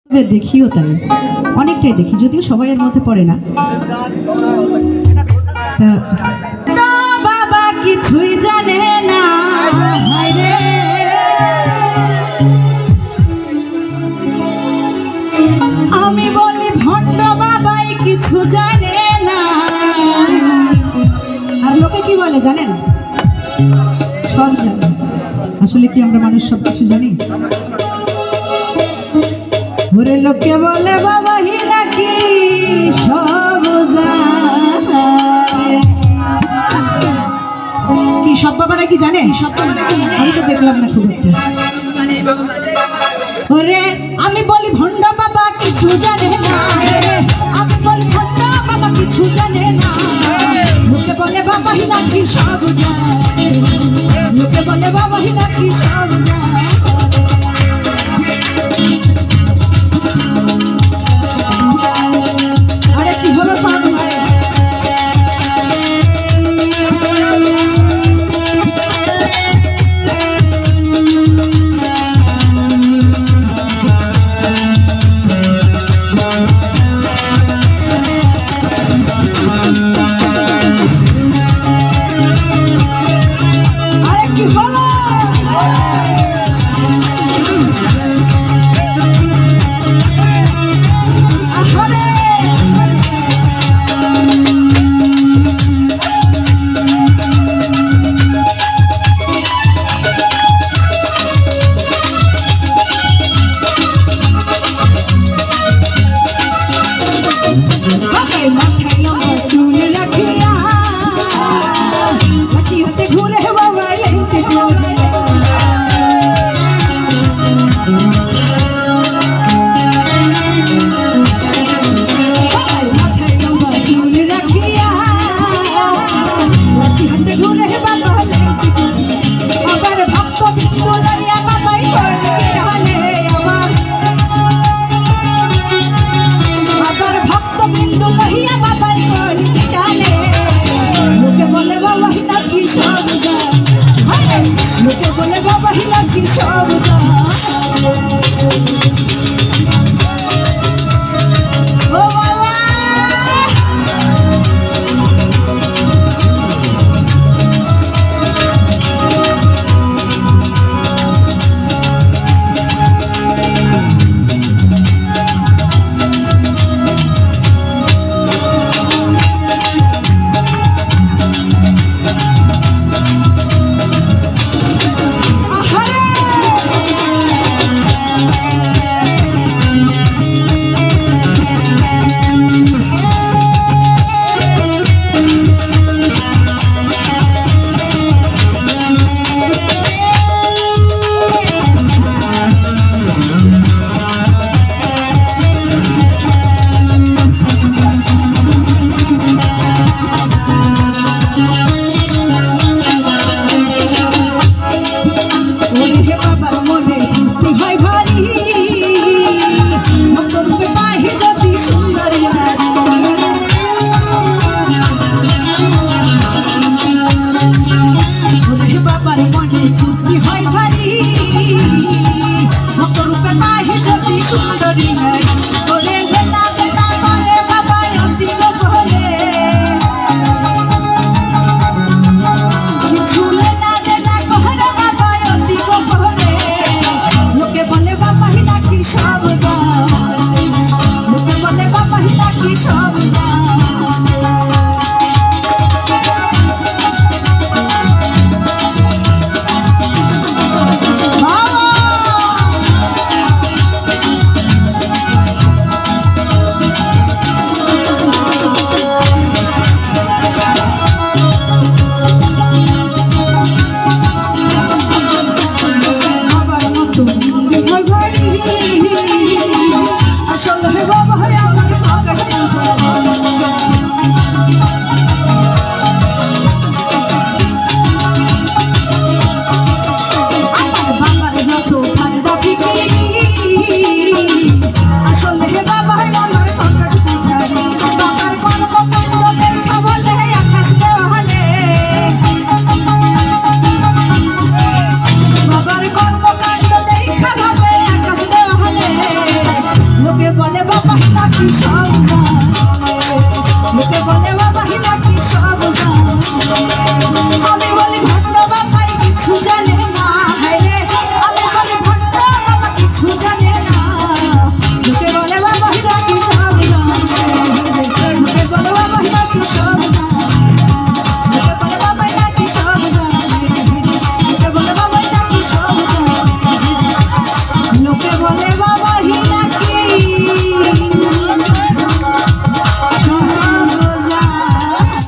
দেখিও তাই অনেকটাই দেখি, যদিও সবাই এর মধ্যে পড়ে না। বাবা কিছুই জানে না, আমি বলি ভণ্ড বাবাই কিছু জানে না। আর লোকে কি বলে জানেন? সব জানে। আসলে কি আমরা মানুষ সব কিছু জানি? ওরে লোকে বলে বাবা হি নাকি সব জানে। কি সব বাবারা কি জানে? আমি তো দেখলাম না খুব একটা। ওরে আমি বলি ভণ্ড বাবা কিছু জানে না, আমি বলি ভণ্ড বাবা কিছু জানে না। লোকে বলে বাবা হি নাকি সব জানে, লোকে বলে বাবা হি নাকি সব জানে। আরে কি হলো সাধু ভাই? আরে কি হলো? লোকে বলে বাবা হি নাকি সব জানে। ও বাবা নাকি সব